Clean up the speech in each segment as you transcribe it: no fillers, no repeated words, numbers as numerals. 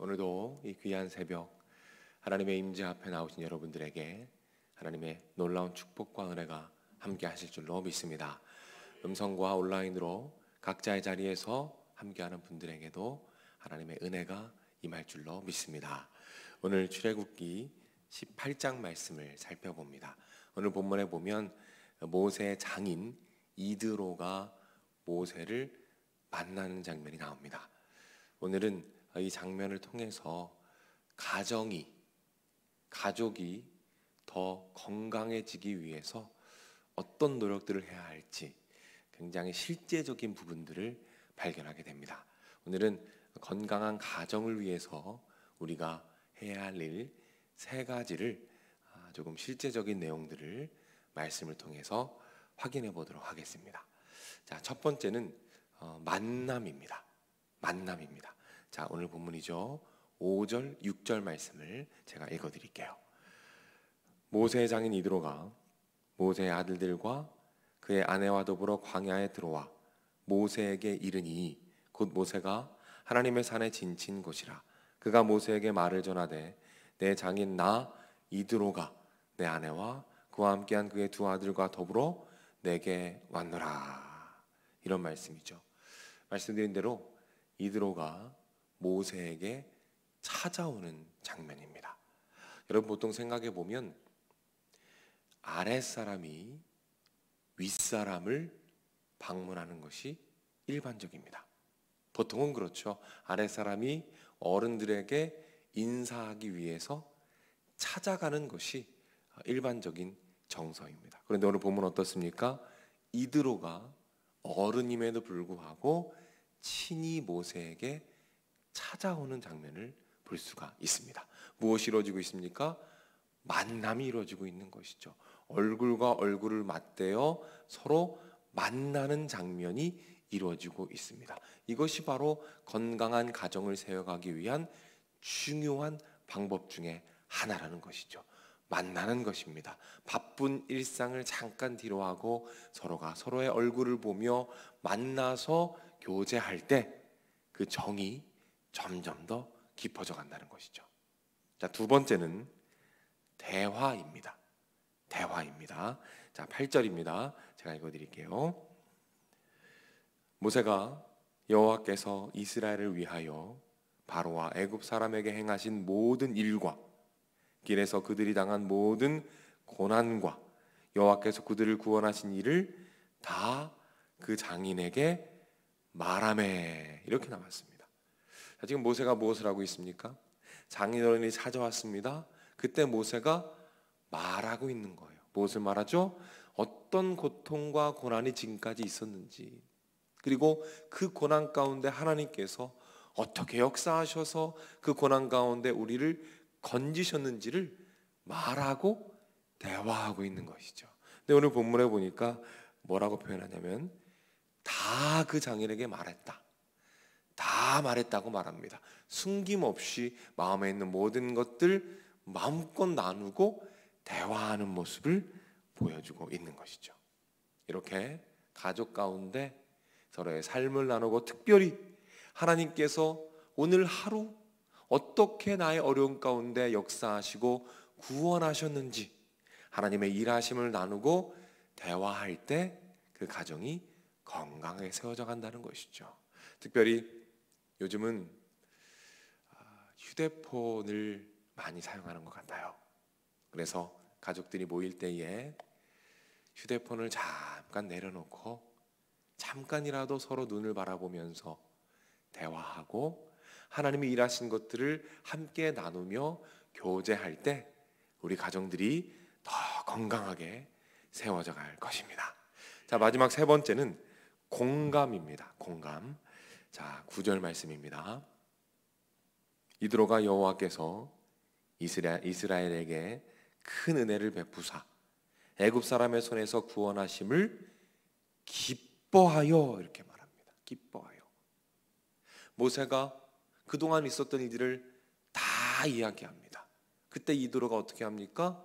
오늘도 이 귀한 새벽 하나님의 임재 앞에 나오신 여러분들에게 하나님의 놀라운 축복과 은혜가 함께 하실 줄로 믿습니다. 음성과 온라인으로 각자의 자리에서 함께하는 분들에게도 하나님의 은혜가 임할 줄로 믿습니다. 오늘 출애굽기 18장 말씀을 살펴봅니다. 오늘 본문에 보면 모세의 장인 이드로가 모세를 만나는 장면이 나옵니다. 오늘은 이 장면을 통해서 가족이 더 건강해지기 위해서 어떤 노력들을 해야 할지 굉장히 실제적인 부분들을 발견하게 됩니다. 오늘은 건강한 가정을 위해서 우리가 해야 할 일 3가지를 조금 실제적인 내용들을 말씀을 통해서 확인해 보도록 하겠습니다. 자, 첫 번째는 만남입니다. 자, 오늘 본문이죠. 5절, 6절 말씀을 제가 읽어드릴게요. 모세의 장인 이드로가 모세의 아들들과 그의 아내와 더불어 광야에 들어와 모세에게 이르니 곧 모세가 하나님의 산에 진친 곳이라. 그가 모세에게 말을 전하되 내 장인 나 이드로가 내 아내와 그와 함께한 그의 2 아들과 더불어 내게 왔노라. 이런 말씀이죠. 말씀드린 대로 이드로가 모세에게 찾아오는 장면입니다. 여러분, 보통 생각해 보면 아랫사람이 윗사람을 방문하는 것이 일반적입니다. 보통은 그렇죠. 아랫사람이 어른들에게 인사하기 위해서 찾아가는 것이 일반적인 정서입니다. 그런데 오늘 본문 어떻습니까? 이드로가 어른임에도 불구하고 친히 모세에게 찾아오는 장면을 볼 수가 있습니다. 무엇이 이루어지고 있습니까? 만남이 이루어지고 있는 것이죠. 얼굴과 얼굴을 맞대어 서로 만나는 장면이 이루어지고 있습니다. 이것이 바로 건강한 가정을 세워가기 위한 중요한 방법 중에 하나라는 것이죠. 만나는 것입니다. 바쁜 일상을 잠깐 뒤로하고 서로가 서로의 얼굴을 보며 만나서 교제할 때 그 정이 점점 더 깊어져 간다는 것이죠. 자, 2번째는 대화입니다. 자, 8절입니다. 제가 읽어드릴게요. 모세가 여호와께서 이스라엘을 위하여 바로와 애굽 사람에게 행하신 모든 일과 길에서 그들이 당한 모든 고난과 여호와께서 그들을 구원하신 일을 다 그 장인에게 말하매. 이렇게 나왔습니다. 자, 지금 모세가 무엇을 하고 있습니까? 장인어른이 찾아왔습니다. 그때 모세가 말하고 있는 거예요. 무엇을 말하죠? 어떤 고통과 고난이 지금까지 있었는지, 그리고 그 고난 가운데 하나님께서 어떻게 역사하셔서 그 고난 가운데 우리를 건지셨는지를 말하고 대화하고 있는 것이죠. 근데 오늘 본문에 보니까 뭐라고 표현하냐면 다 그 장인에게 말했다. 다 말했다고 말합니다. 숨김없이 마음에 있는 모든 것들 마음껏 나누고 대화하는 모습을 보여주고 있는 것이죠. 이렇게 가족 가운데 서로의 삶을 나누고 특별히 하나님께서 오늘 하루 어떻게 나의 어려움 가운데 역사하시고 구원하셨는지 하나님의 일하심을 나누고 대화할 때 그 가정이 건강하게 세워져 간다는 것이죠. 특별히 요즘은 휴대폰을 많이 사용하는 것 같아요. 그래서 가족들이 모일 때에 휴대폰을 잠깐 내려놓고 잠깐이라도 서로 눈을 바라보면서 대화하고 하나님이 일하신 것들을 함께 나누며 교제할 때 우리 가정들이 더 건강하게 세워져 갈 것입니다. 자, 마지막 3번째는 공감입니다. 공감. 자, 9절 말씀입니다. 이드로가 여호와께서 이스라엘에게 큰 은혜를 베푸사 애굽 사람의 손에서 구원하심을 기뻐하여. 이렇게 말합니다. 기뻐하여. 모세가 그동안 있었던 일들을 다 이야기합니다. 그때 이드로가 어떻게 합니까?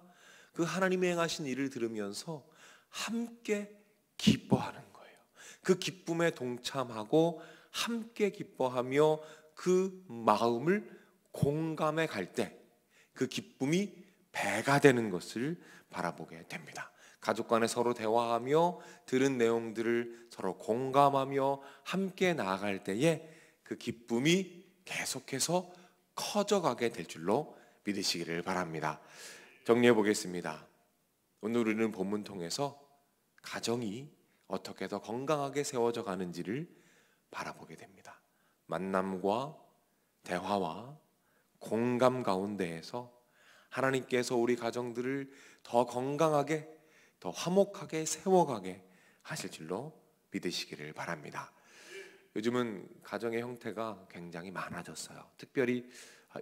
그 하나님이 행하신 일을 들으면서 함께 기뻐하는 거예요. 그 기쁨에 동참하고 함께 기뻐하며 그 마음을 공감해 갈 때 그 기쁨이 배가 되는 것을 바라보게 됩니다. 가족 간에 서로 대화하며 들은 내용들을 서로 공감하며 함께 나아갈 때에 그 기쁨이 계속해서 커져가게 될 줄로 믿으시기를 바랍니다. 정리해 보겠습니다. 오늘 우리는 본문 통해서 가정이 어떻게 더 건강하게 세워져 가는지를 바라보게 됩니다. 만남과 대화와 공감 가운데에서 하나님께서 우리 가정들을 더 건강하게, 더 화목하게 세워가게 하실 줄로 믿으시기를 바랍니다. 요즘은 가정의 형태가 굉장히 많아졌어요. 특별히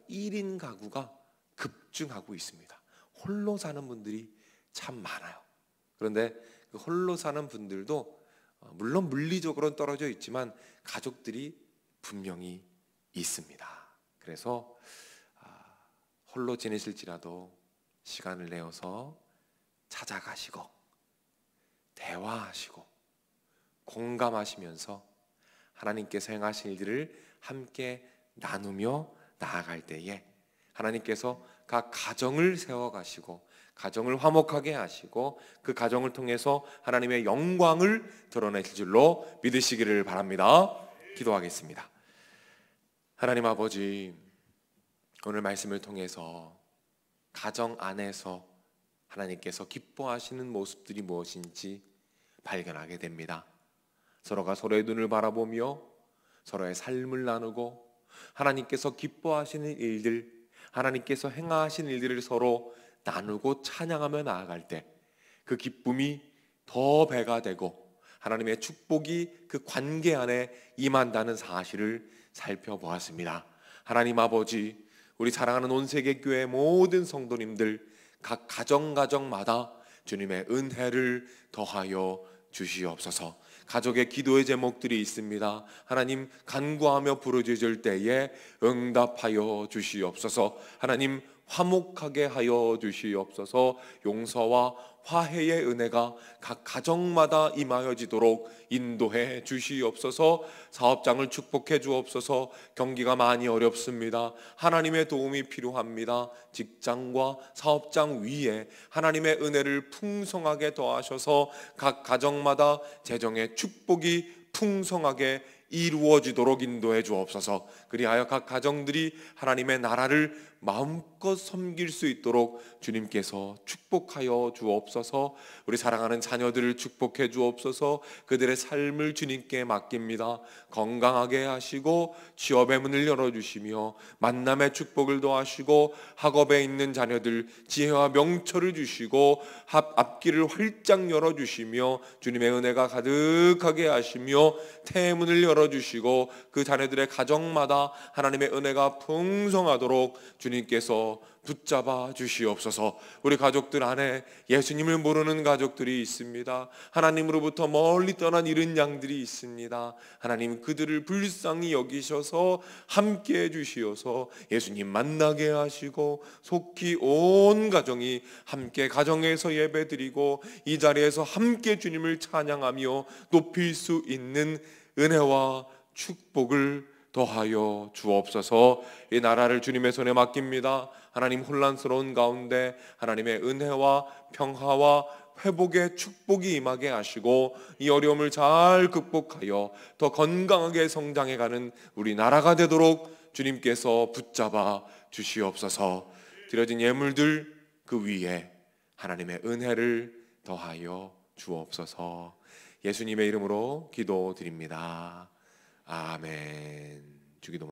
1인 가구가 급증하고 있습니다. 홀로 사는 분들이 참 많아요. 그런데 그 홀로 사는 분들도 물론 물리적으로는 떨어져 있지만 가족들이 분명히 있습니다. 그래서 홀로 지내실지라도 시간을 내어서 찾아가시고 대화하시고 공감하시면서 하나님께서 행하신 일들을 함께 나누며 나아갈 때에 하나님께서 각 가정을 세워가시고 가정을 화목하게 하시고 그 가정을 통해서 하나님의 영광을 드러내실 줄로 믿으시기를 바랍니다. 기도하겠습니다. 하나님 아버지, 오늘 말씀을 통해서 가정 안에서 하나님께서 기뻐하시는 모습들이 무엇인지 발견하게 됩니다. 서로가 서로의 눈을 바라보며 서로의 삶을 나누고 하나님께서 기뻐하시는 일들, 하나님께서 행하신 일들을 서로 나누고 찬양하며 나아갈 때 그 기쁨이 더 배가 되고 하나님의 축복이 그 관계 안에 임한다는 사실을 살펴보았습니다. 하나님 아버지, 우리 사랑하는 온 세계 교회 모든 성도님들 각 가정마다 주님의 은혜를 더하여 주시옵소서. 가족의 기도의 제목들이 있습니다. 하나님, 간구하며 부르짖을 때에 응답하여 주시옵소서. 하나님, 화목하게 하여 주시옵소서. 용서와 화해의 은혜가 각 가정마다 임하여지도록 인도해 주시옵소서. 사업장을 축복해 주옵소서. 경기가 많이 어렵습니다. 하나님의 도움이 필요합니다. 직장과 사업장 위에 하나님의 은혜를 풍성하게 더하셔서 각 가정마다 재정의 축복이 풍성하게 이루어지도록 인도해 주옵소서. 그리하여 각 가정들이 하나님의 나라를 마음껏 섬길 수 있도록 주님께서 축복하여 주옵소서. 우리 사랑하는 자녀들을 축복해 주옵소서. 그들의 삶을 주님께 맡깁니다. 건강하게 하시고 취업의 문을 열어주시며 만남의 축복을 더하시고 학업에 있는 자녀들 지혜와 명철을 주시고 앞길을 활짝 열어주시며 주님의 은혜가 가득하게 하시며 태문을 열어주시고 그 자녀들의 가정마다 하나님의 은혜가 풍성하도록 주님께서 붙잡아 주시옵소서. 우리 가족들 안에 예수님을 모르는 가족들이 있습니다. 하나님으로부터 멀리 떠난 이른 양들이 있습니다. 하나님, 그들을 불쌍히 여기셔서 함께해 주시어서 예수님 만나게 하시고 속히 온 가정이 함께 가정에서 예배드리고 이 자리에서 함께 주님을 찬양하며 높일 수 있는 은혜와 축복을 더하여 주옵소서. 이 나라를 주님의 손에 맡깁니다. 하나님, 혼란스러운 가운데 하나님의 은혜와 평화와 회복의 축복이 임하게 하시고 이 어려움을 잘 극복하여 더 건강하게 성장해가는 우리 나라가 되도록 주님께서 붙잡아 주시옵소서. 드려진 예물들 그 위에 하나님의 은혜를 더하여 주옵소서. 예수님의 이름으로 기도드립니다. 아멘. 주기도